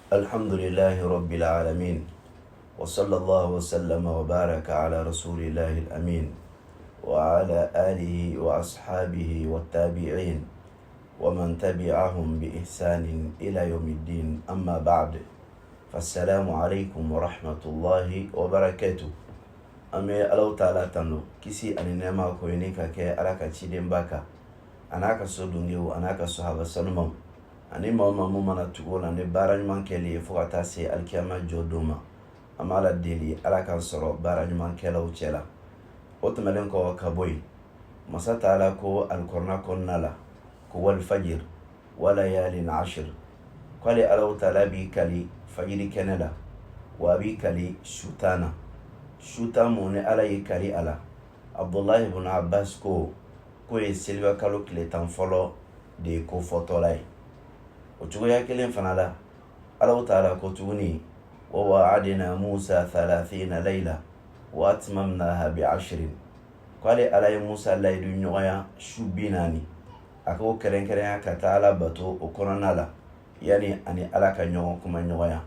الحمد لله رب العالمين وصلى الله وسلم وبارك على رسول الله الأمين وعلى آله وأصحابه والتابعين ومن تبعهم بإحسان إلى يوم الدين أما بعد فالسلام عليكم ورحمة الله وبركاته أمي الله تعالى تنو كسي أن نما كوينيكا كي أراكا تشيدين باكا أناكا سودونيو أناكا صحابة سنمم ani mama mu mana tugo la ne baara ɲuman kɛli fo ka taa se alikiyama jɔ don ma an b'a la deli ala k'an sɔrɔ baara ɲuman kɛlaw cɛ la o tɛmɛlen kɔ ka bɔ yen masa taala ko alikɔrɔna kɔnɔna la ko wal fajir wala yalin ashir k'ale alaw taala b'i kali fajiri kɛnɛ la wa a b'i kali sutan na sutan mun ni ala y'i kali a la abdullahi ibn abbas ko ye seliba kalo tile 10 fɔlɔ de ye ko fɔtɔla ye o cogoya kelen fana la alaw taala ko tuguni wa wa'adna musa 30 layla wa atmamnaha bi 10 k'ale ala ye musa layidu ɲɔgɔnya su 40 a k'o kɛrɛnkɛrɛnya ka taa ala bato o kɔnɔna la yani ani ala ka ɲɔgɔn kuma ɲɔgɔnya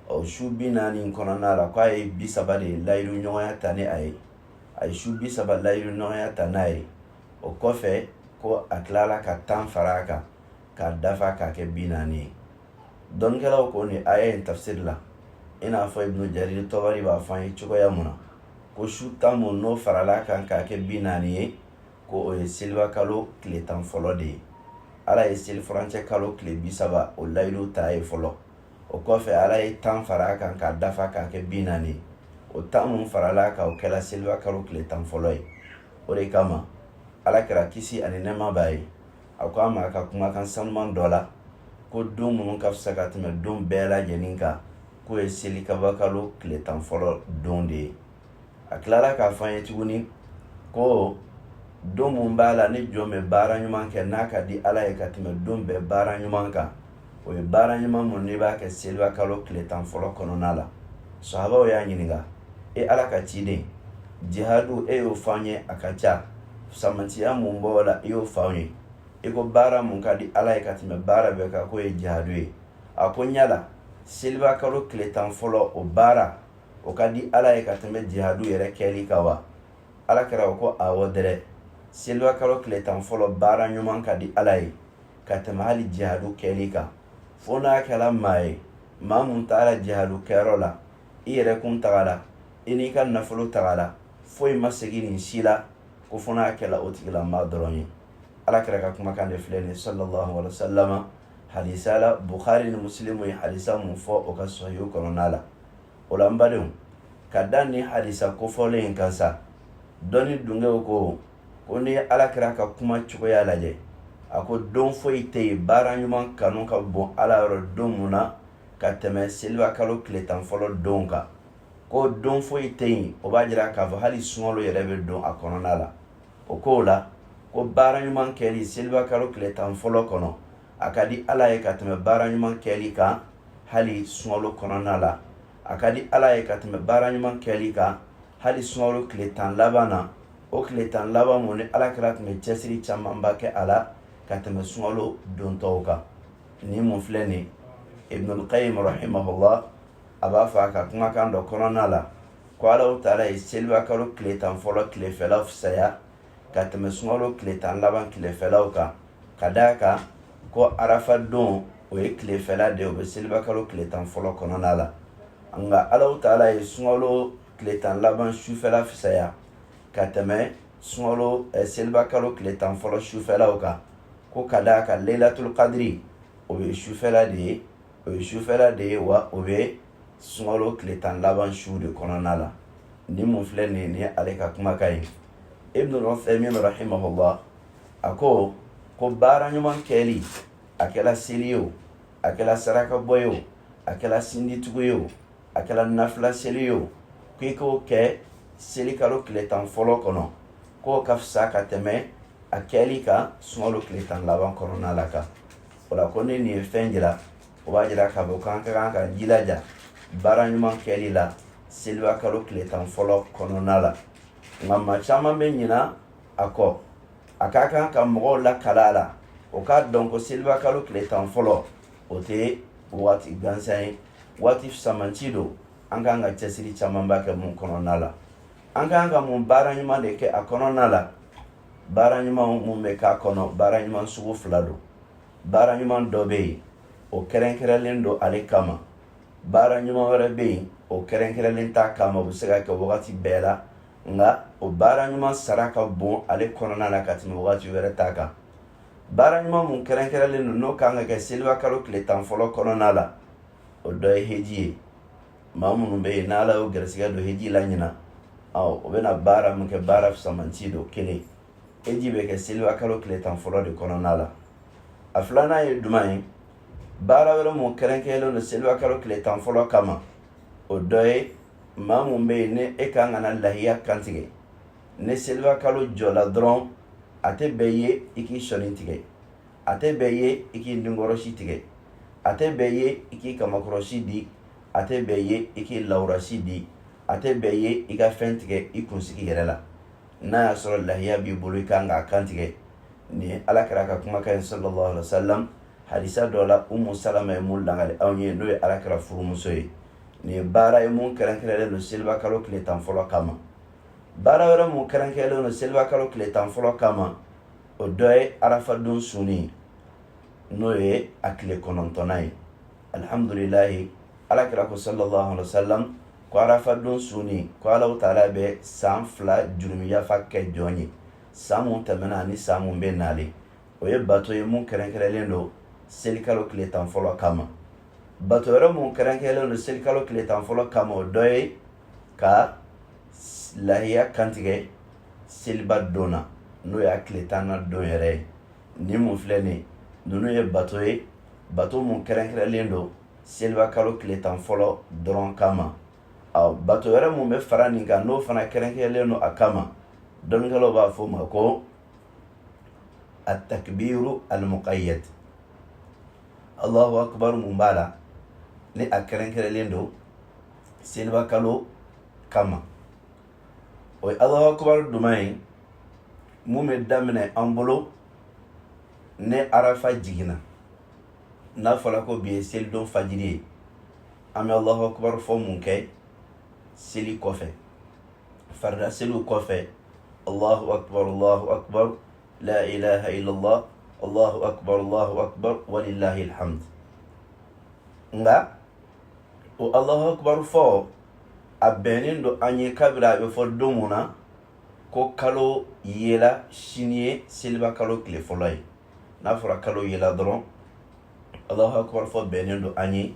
o su 40 kɔnɔna la k'a ye 30 de layidu ɲɔgɔnya ta ni a ye su 30 layidu ɲɔgɔnya ta n'a ye o kɔfɛ ko a tilala ka 10 fara a kan ka dafa ka kɛ 40 ye dɔnnikɛlaw ko ni aya in tafsir la i n'a fɔ ibnu jarir tɔbari b'a fɔ an ye cogoya mun na ko su 10 mun n'o farala kan ka kɛ 40 ye ko o ye seliba kalo tile 10 fɔlɔ de ye ala ye selifurancɛ kalo tile 30 o layidu ta ye fɔlɔ o kɔfɛ ala ye 10 fara kan ka dafa ka kɛ 40 ye o 10 mun farala kan o kɛla seliba kalo tile 10 fɔlɔ ye o de kama ala kɛra kisi ani nɛɛma b'a ye a ko a ma ka kumakan sanuman dɔ la ko don minnu ka fisa ka tɛmɛ don bɛɛ lajɛlen kan k'o ye selikaba kalo tile 10 fɔlɔ don de ye a tilala k'a fɔ an ye tuguni ko don mun b'a la ni jɔn bɛ baara ɲuman kɛ n'a ka di ala ye ka tɛmɛ don bɛɛ baara ɲuman kan o ye baara ɲuman mun n'i b'a kɛ seliba kalo tile 10 fɔlɔ kɔnɔna la sahabaw y'a ɲininka ala ka ciden jihadu y'o fɔ an ye a ka ca samatiya mun b'o la i y'o fɔ an ye i ko baara mun ka di ala ye ka tɛmɛ baara bɛɛ kan k'o ye jihadu ye a ko ɲala seliba kalo tile 10 fɔlɔ o baara o ka di ala ye ka tɛmɛ jihadu yɛrɛ kɛli kan wa ala kɛra o ko awɔ dɛrɛ seliba kalo tile 10 fɔlɔ baara ɲuman ka di ala ye ka tɛmɛ hali jihadu kɛli kan fo n'a kɛla maa ye maa mun taara jihadu kɛyɔrɔ la i yɛrɛ kun tagala i n'i ka nafolo tagala foyi ma segin nin si la ko fo n'a kɛla o tigilamaa dɔrɔn ye ala kɛra ka kumakan de filɛ nin sallallahu alaihi wasallam hadisa la bukhari ni muslimu ye hadisa mun fɔ o ka sahihu kɔnɔna la o la n badenw ka da ni hadisa kofɔlen in kan sa dɔnni dungew ko ni ye ala kɛra ka kuma cogoya lajɛ a ko don foyi tɛ yen baara ɲuman kanu ka bon ala yɔrɔ don mun na ka tɛmɛ seliba kalo tile 10 fɔlɔ don kan ko don foyi tɛ yen o b'a jira k'a fɔ hali sunkalo yɛrɛ bɛ don a kɔnɔna la o ko la ko baara ɲuman kɛli seliba kalo tile 10 fɔlɔ kɔnɔ a ka di ala ye ka tɛmɛ baara ɲuman kɛli kan hali sunkalo kɔnɔna la a ka di ala ye ka tɛmɛ baara ɲuman kɛli kan hali sunkalo tile 10 laban na o tile 10 laban mun ni ala kɛra tun bɛ cɛsiri camanba kɛ a la ka tɛmɛ sunkalo dontɔw kan ni mun filɛ nin ibnul qayyim rahimahullah a b'a fɔ a ka kumakan dɔ kɔnɔna la ko alaw taala ye seliba kalo tile 10 fɔlɔ tilefɛlaw fisaya ka tɛmɛ sunkalo tile 10 laban tilefɛlaw kan ka d'a kan ko arafa don o ye tilefɛla de o bɛ seliba kalo tile 10 fɔlɔ kɔnɔna la nka alaw taala ye sunkalo tile 10 laban sufɛla fisaya ka tɛmɛ sunkalo seliba kalo tile 10 fɔlɔ sufɛlaw kan ko ka d'a kan leilatul qadri o ye sufɛla de ye wa o bɛ sunkalo tile 10 laban su de kɔnɔna la ni mun filɛ nin ye ale ka kumakan ye ibn al-Uthaymin rahimahullah a ko baara ɲuman kɛli a kɛla seli ye o a kɛla saraka bɔ ye o a kɛla sinditugu ye o a kɛla nafila seli ye o k'i k'o kɛ seli kalo tile 10 fɔlɔ kɔnɔ k'o ka fisa ka tɛmɛ a kɛli kan sunkalo tile 10 laban kɔnɔna la kan o la ko ni nin ye fɛn jira o b'a jira k'a fɔ k'an ka kan ka jilaja baara ɲuman kɛli la seliba kalo tile 10 fɔlɔ kɔnɔna la nka maa caman bɛ ɲina a kɔ a ka kan ka mɔgɔw lakala a la o k'a dɔn ko seliba kalo tile 10 fɔlɔ o tɛ waati gansan ye waati fisamanci don an kan ka cɛsiri caman b'a kɛ mun kɔnɔna la an kan ka mun baara ɲuman de kɛ a kɔnɔna la baara ɲuman mun bɛ k'a kɔnɔ baara ɲuman sugu fila don baara ɲuman dɔ bɛ yen o kɛrɛnkɛrɛnlen don ale kama baara ɲuman wɛrɛ bɛ yen o kɛrɛnkɛrɛnlen t'a kama o bɛ se ka kɛ wagati bɛɛ la nka o baara ɲuman sara ka bon ale kɔnɔna la ka tɛmɛ wagati wɛrɛ ta kan baara ɲuman mun kɛrɛnkɛrɛnlen don n'o kan ka kɛ seliba kalo tile 10 fɔlɔ kɔnɔna la o dɔ ye heji ye maa minnu bɛ yen n'ala y'o gɛrɛsɛgɛ don heji la ɲina o bɛna baara mun kɛ baara fisamanci don kelen heji bɛ kɛ seliba kalo tile 10 fɔlɔ de kɔnɔna la a filanan ye jumɛn ye baara wɛrɛ mun kɛrɛnkɛrɛnlen don seliba kalo tile 10 fɔlɔ kama o dɔ ye maa mun bɛ yen ni e kan ka na lahiya kantigɛ ni seliba kalo jɔla dɔrɔn a tɛ bɛɛ ye i k'i sɔni tigɛ a tɛ bɛɛ ye i k'i ninkɔrɔsi tigɛ a tɛ bɛɛ ye i k'i kamakɔrɔsi di a tɛ bɛɛ ye i k'i lawurasi di a tɛ bɛɛ ye i ka fɛn tigɛ i kunsigi yɛrɛ la n'a y'a sɔrɔ lahiya b'i bolo i kan k'a kantigɛ nin ye alakira ka kumakan ye sallallahu alaihi wa sallam hadisa dɔ la umu salama ye mun langali anw ye n'o ye alakira furumuso ye nin ye baara ye mun kɛrɛnkɛrɛnlen don seliba kalo tile 10 fɔlɔ kama baara wɛrɛ mun kɛrɛnkɛrɛnlen don seliba kalo tile 10 fɔlɔ kama o dɔ ye arafa don sunni n'o ye a tile 9nan ye alhamdulilahi alakira ko sallallahu alaihi wa sallam ko arafa don sunni ko Alahu taala bɛ san 2 jurumiyafa kɛ jɔn ye san mun tɛmɛna ani san mun bɛ nalen o ye bato ye mun kɛrɛnkɛrɛnlen don seli kalo tile 10 fɔlɔ kama bato wɛrɛ mun kɛrɛnkɛrɛnlen don seli kalo tile 10 fɔlɔ kama o dɔ ye ka lahiya kantigɛ seliba don na n'o y'a tile 10nan don yɛrɛ ye ni mun filɛ nin ye ninnu ye bato ye bato mun kɛrɛnkɛrɛnlen don seliba kalo tile 10 fɔlɔ dɔrɔn kama bato wɛrɛ mun bɛ fara nin kan n'o fana kɛrɛnkɛrɛnlen don a kama dɔnnikɛlaw b'a fɔ o ma ko at-takbiru al-muqayyad Allahu akbar mun b'a la ni a kɛrɛnkɛrɛnlen don seliba kalo kama o ye Allahu akbar duman ye mun bɛ daminɛ an bolo ni arafa jiginna n'a fɔra ko bi ye selidon fajiri ye an bɛ Allahu akbar fɔ mun kɛ seli kɔfɛ farida seliw kɔfɛ Allahu akbar la ilaha illallah Allahu akbar walillahi alhamd nga o Allahu akbar fɔ a bɛnnen don an ye kabira a bɛ fɔ don mun na ko kalo yela sini ye seliba kalo tile fɔlɔ ye n'a fɔra kalo yela dɔrɔn Allahu akbar fɔ bɛnnen don an ye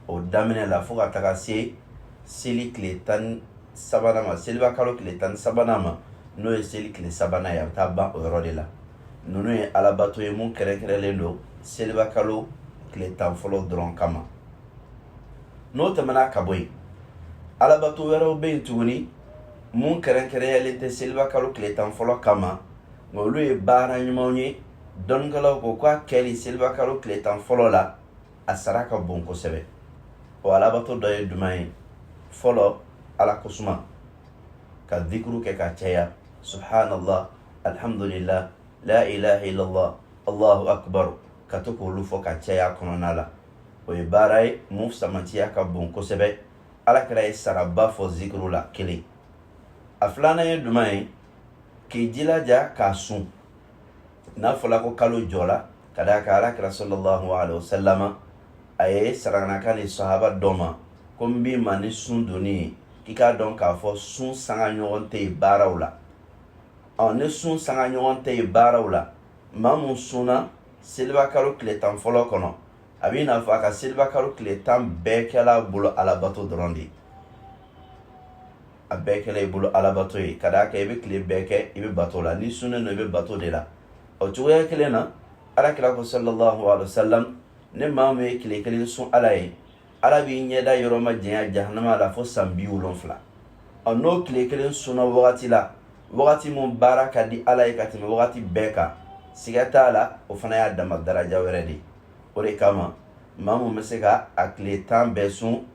o daminɛ la fo ka taga se seli tile 13nan ma seliba kalo tile 13nan ma n'o ye seli tile 3nan ye a bɛ taa ban o yɔrɔ de la ninnu ye alabato ye mun kɛrɛnkɛrɛnlen don seliba kalo tile 10 fɔlɔ dɔrɔn kama n'o tɛmɛna ka bɔ yen alabato wɛrɛw bɛ yen tuguni mun kɛrɛnkɛrɛnyalen tɛ seliba kalo tile 10 fɔlɔ kama nka olu ye baara ɲumanw ye dɔnnikɛlaw ko k'a kɛli seliba kalo tile 10 fɔlɔ la a sara ka bon kosɛbɛ o alabato dɔ ye jumɛn ye fɔlɔ ala kosuma ka zikuru kɛ ka caya subhanallah alhamdulillah la ilaha illallah Allahu akbar ka to k'olu fɔ ka caya kɔnɔna la o ye baara ye mun samantiya ka bon kosɛbɛ alakira ye saraba fɔ zikuru la kelen a filanan ye jumɛn ye k'i jilaja k'a sun n'a fɔla ko kalo jɔla ka d'a kan alakira sallallahu alaihi wasallam a ye saranakan di sahaba dɔ ma ko n b'i ma ni sun donni ye k'i k'a dɔn k'a fɔ sun sanga ɲɔgɔn tɛ yen baaraw la ni sun sanga ɲɔgɔn tɛ yen baaraw la maa mun sunna seliba kalo tile 10 fɔlɔ kɔnɔ a b'i n'a fɔ a ka seliba kalo tile 10 bɛɛ kɛla a bolo alabato dɔrɔn de a bɛɛ kɛla i bolo alabato ye ka d'a kan i bɛ tile bɛɛ kɛ i bɛ bato la ni sunnen don i bɛ bato de la o cogoya kelen na alakira ko sallallahu alaihi wasallam ne maa min ye tile kelen sun ala ye ala b'i ɲɛda yɔrɔ ma janya jahanama la fo san 70 n'o tile kelen sunna wagati la wagati mun baara ka di ala ye ka tɛmɛ wagati bɛɛ kan siga t'a la o fana y'a dama daraja wɛrɛ de o de kama maa mun bɛ se ka a tile 10 bɛɛ sun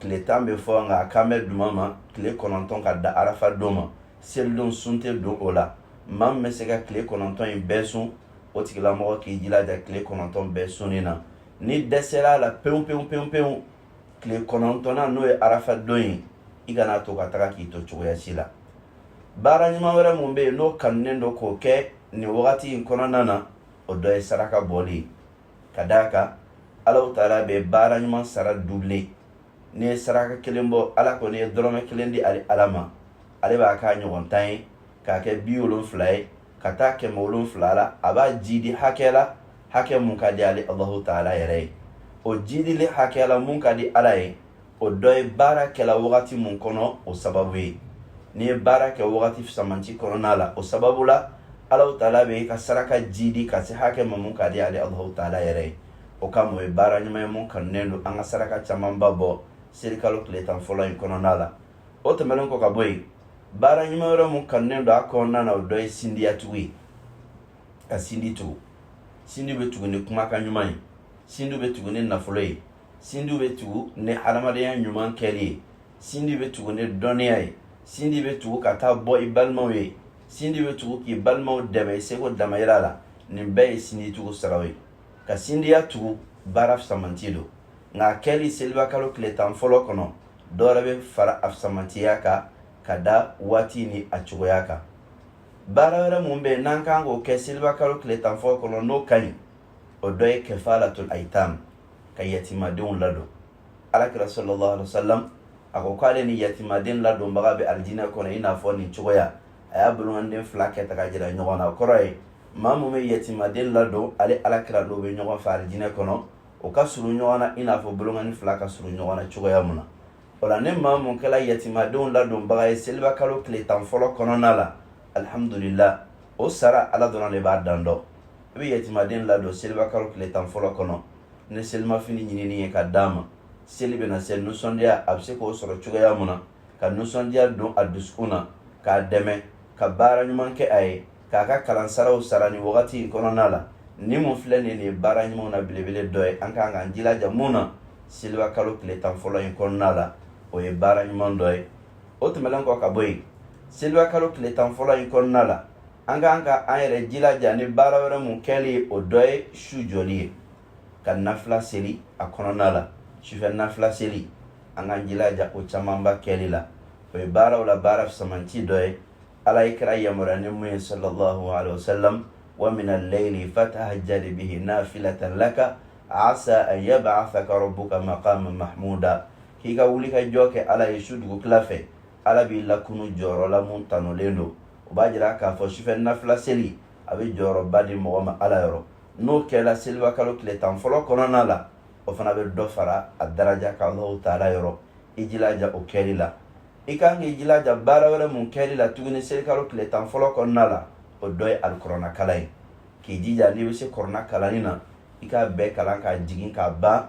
tile 10 bɛ fɔ nka a kan bɛ duma ma tile 9 ka da arafa don ma selidon sun tɛ don o la maa min bɛ se ka tile 9 in bɛɛ sun o tigilamɔgɔ k'i jilaja tile 9 bɛɛ sunni na ni dɛsɛla la pewu tile kɔnɔntɔnna n'o ye arafa don ye i kana to ka taga k'i to cogoya si la. baara ɲuman wɛrɛ mun bɛ yen n'o kanunen don k'o kɛ nin wagati in kɔnɔna na o dɔ ye saraka bɔli ka d'a kan Alahu Taala bɛ baara ɲuman sara double. n'i ye saraka kelen bɔ Ala kɔni ye dɔrɔmɛ kelen di Ala ma ale b'a k'a ɲɔgɔn 10 ye k'a kɛ 70 ye ka taa 170 la a b'a jidi hakɛ la hakɛ mun ka di ale Alahu Taala yɛrɛ ye. o jidili hakɛ la mun ka di Ala ye o dɔ ye baara kɛla wagati mun kɔnɔ o sababu ye. n'i ye baara kɛ wagati fisamanci kɔnɔna la o sababu la Alahu Taala bɛ i ka saraka jidi ka se hakɛ ma mun ka di ale Alahu Taala yɛrɛ ye. o kama o ye baara ɲuman ye mun kanunen don an ka saraka camanba bɔ selikalo tile 10 fɔlɔ in kɔnɔna la. o tɛmɛlen kɔ ka bɔ yen baara ɲuman wɛrɛ mun kanunen don a kɔnɔna na o dɔ ye sindiyatugu ye. ka sindi tugu. sindi bɛ tugu ni kumakan ɲuman ye. sindi bɛ tugu ni nafolo ye. sindi bɛ tugu ni hadamadenya ɲuman kɛli ye. sindi bɛ tugu ni dɔnniya ye. sindi bɛ tugu ka taa bɔ i balimaw ye. sindi bɛ tugu k'i balimaw dɛmɛ i seko damayira la. nin bɛɛ ye sindi tugu saraw ye. ka sindiya tugu baara fisamanti don. nka a kɛli seliba kalo tile 10 fɔlɔ kɔnɔ dɔwɛrɛ bɛ fara a fisamantiya kan ka da waati ni a cogoya kan. baara wɛrɛ mun bɛ yen n'an kan k'o kɛ seliba kalo tile 10 fɔlɔ kɔnɔ n'o ka ɲi o dɔ ye kefalatul aitam ka yatimadenw ladon. alakira sallallahu alaihi wasallam a ko k'ale ni yatimaden ladonbaga bɛ alijinɛ kɔnɔ i n'a fɔ nin cogoya a y'a bolomanden 2 kɛ ta ka jira ɲɔgɔn na. o kɔrɔ ye maa mun bɛ yatimaden ladon ale alakira n'o bɛ ɲɔgɔn fɛ alijinɛ kɔnɔ o ka surun ɲɔgɔn na i n'a fɔ bolomanden 2 ka surun ɲɔgɔn na cogoya mun na. o la ni maa mun kɛla yatimadenw ladonbaga ye seliba kalo tile 10 fɔlɔ kɔnɔna la alhamdulillah o sara ala dɔrɔn de b'a dan dɔn. i bɛ yatimaden ladon seliba kalo tile 10 fɔlɔ kɔnɔ ni selimafini ɲinini ye ka d'a ma seli bɛna se nisɔndiya a bɛ se k'o sɔrɔ cogoya mun na ka nisɔndiya don a dusukun na k'a dɛmɛ ka baara ɲuman kɛ a ye k'a ka kalansaraw sara nin wagati in kɔnɔna la. ni mun filɛ nin ye baara ɲumanw na belebele dɔ ye an kan k'an jilaja mun na seliba kalo tile 10 fɔlɔ in kɔnɔna la o ye baara ɲuman dɔ ye. o tɛmɛlen kɔ ka bɔ yen seliba kalo tile 10 fɔlɔ in kɔnɔna la an kan ka an yɛrɛ jilaja ni baara wɛrɛ mun kɛli ye o dɔ ye su jɔli ye ka nafila seli a kɔnɔna la. sufɛ nafila seli an kan jilaja o camanba kɛli la. o ye baaraw la baara fisamanci dɔ ye. ala ye kira yamaruya ni mun ye sallallahu alaihi wasallam wa min al-layli fatahajjad bihi nafilatan laka asa an yab'athaka rabbuka maqaman mahmuda. k'i ka wuli ka jɔ kɛ ala ye su dugu tila fɛ ala b'i lakunu jɔyɔrɔ la mun tanulen don. o b'a jira k'a fɔ sufɛ nafila seli a bɛ jɔyɔrɔba di mɔgɔ ma ala yɔrɔ. n'o kɛla seliba kalo tile 10 fɔlɔ kɔnɔna la o fana bɛ dɔ fara a daraja ka Allahu Taala yɔrɔ. i jilaja o kɛli la. i kan k'i jilaja baara wɛrɛ mun kɛli la tuguni seli kalo tile 10 fɔlɔ kɔnɔna la o dɔ ye alikɔrɔna kalan ye. k'i jija n'i bɛ se kɔrɔna kalanni na i k'a bɛɛ kalan k'a jigin k'a ban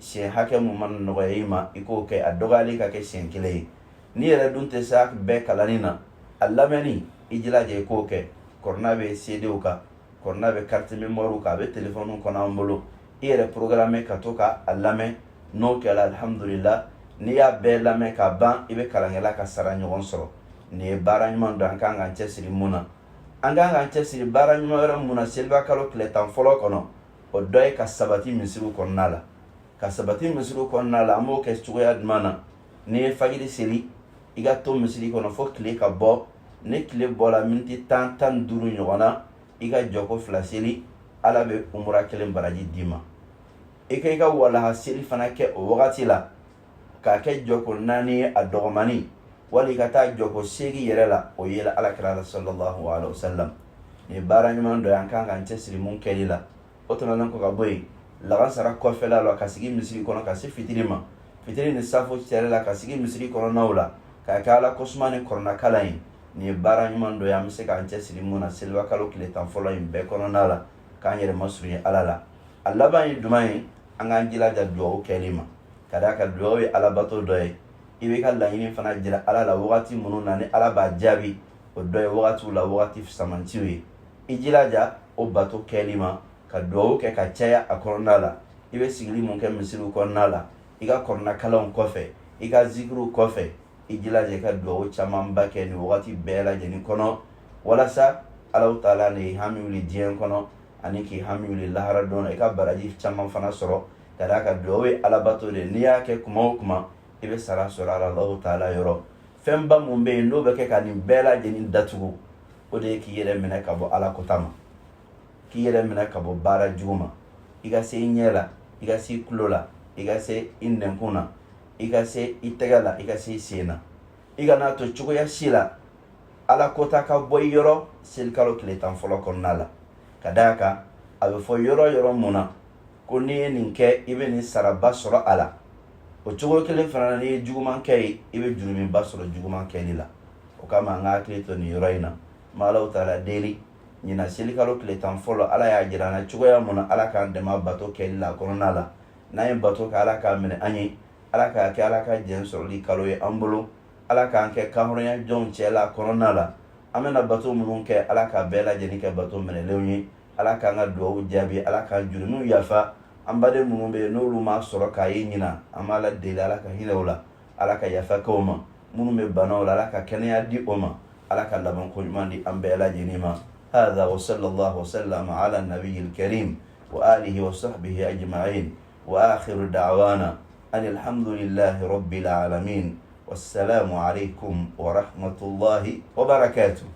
siɲɛ hakɛ mun mana nɔgɔya i ma i k'o kɛ a dɔgɔyalen ka kɛ siɲɛ 1 ye. n'i yɛrɛ dun tɛ se a bɛɛ kalanni na a lamɛnni i jilaja i k'o kɛ. kɔrɔna bɛ CD kan kɔrɔna bɛ carte mémoire kan a bɛ téléphone kɔnɔ an bolo i yɛrɛ programme ka to ka a lamɛn. n'o kɛla alhamdulillah n'i y'a bɛɛ lamɛn ka ban i bɛ kalankɛla ka sara ɲɔgɔn sɔrɔ. nin ye baara ɲuman don an kan k'an cɛsiri mun na. an kan k'an cɛsiri baara ɲuman wɛrɛ mun na seliba kalo tile 10 fɔlɔ kɔnɔ o dɔ ye ka sabati misiriw kɔnɔna la. ka sabati misiriw kɔnɔna la an b'o kɛ cogoya jumɛn na. n'i ye fajiri seli i ka to misiri kɔnɔ fo tile ka bɔ. ni tile bɔra miniti 10-15 ɲɔgɔn na i ka jɔko 2 seli ala bɛ umura 1 baraji d'i ma. i ka i ka walaha seli fana kɛ o wagati la k'a kɛ jɔko 4 ye a dɔgɔmani wali ka taa jɔko 8 yɛrɛ la o yela alakira la sallallahu alaihi wasallam. ni baara ɲuman dɔ ye an kan k'an cɛsiri mun kɛli la. o tɛmɛnen kɔ ka bɔ yen lagansara kɔfɛla la ka sigi misiri kɔnɔ ka se fitiri ma. fitiri ni safo cɛrɛ la ka sigi misiri kɔnɔnaw la k'a kɛ ala kosuma ni kɔrɔna kalan ye. nin ye baara ɲuman dɔ ye an bɛ se k'an cɛsiri mun na seliba kalo tile 10 fɔlɔ in bɛɛ kɔnɔna la k'an yɛrɛ masurunya ala la. a laban ye jumɛn ye an k'an jilaja duwawu kɛli ma. ka d'a kan duwawu ye alabato dɔ ye. i bɛ ka laɲini fana jira ala la wagati minnu na ni ala b'a jaabi o dɔ ye wagatiw la wagati fisamantiw ye. i jilaja o bato kɛli ma ka duwawu kɛ ka caya a kɔnɔna la. i bɛ sigili mun kɛ misiriw kɔnɔna la i ka kɔrɔna kalanw kɔfɛ i ka zikiriw kɔfɛ i jilaja i ka duwawu camanba kɛ nin wagati bɛɛ lajɛlen kɔnɔ walasa Alahu Taala ne ye hami wuli diɲɛ kɔnɔ ani ki hamili lahara dona ka baraji caman fana sɔrɔ ka da ka duwawu ala bato de n'i y'a kɛ kuma o kuma i bɛ sara sɔrɔ ala Allahu taala yɔrɔ fɛnba mun bɛ yen n'o bɛ kɛ ka nin bɛɛ lajɛlen datugu o de ye k'i yɛrɛ minɛ ka bɔ ala kota ma k'i yɛrɛ minɛ ka bɔ baara jugu ma i ka se i ɲɛ la i ka se i tulo la i ka se i nɛnkun na i ka se i tɛgɛ la i ka se i sen na i kana to cogoya si la ala kota ka bɔ i yɔrɔ selikalo tile 10 fɔlɔ kɔnɔna la ka d'a kan a bɛ fɔ yɔrɔ yɔrɔ mun na ko n'i ye nin kɛ i bɛ nin saraba sɔrɔ a la o cogo kelen fana n'i ye juguman kɛ ye i bɛ juruminba sɔrɔ juguman kɛli la o kama an ka hakili to nin yɔrɔ in na ma Alahu taala deli ɲina selikalo tile 10 fɔlɔ ala y'a jira an na cogoya mun na ala k'an dɛmɛ a bato kɛli la kɔnɔna la n'an ye bato kɛ ala k'a minɛ an ye ala k'a kɛ ala ka jɛn sɔrɔli kalo ye an bolo ala k'an kɛ kanhɔrɔnya jɔnw cɛ la kɔnɔna la an bɛna bato minnu kɛ ala ka bɛɛ lajɛlen kɛ bato minɛlenw ye ala k'an ka duwawu jaabi ala k'an jurumiw yafa an baden minnu bɛ yen n'olu ma sɔrɔ k'a ye ɲina an b'a la deli ala ka hinɛ o la ala ka yafa kɛ o ma minnu bɛ banaw la ala ka kɛnɛya di o ma ala ka laban ko ɲuman di an bɛɛ lajɛlen ma هذا وصلى الله وسلم على النبي الكريم وآله وصحبه أجمعين وآخر دعوانا أن الحمد لله رب العالمين والسلام عليكم ورحمة الله وبركاته.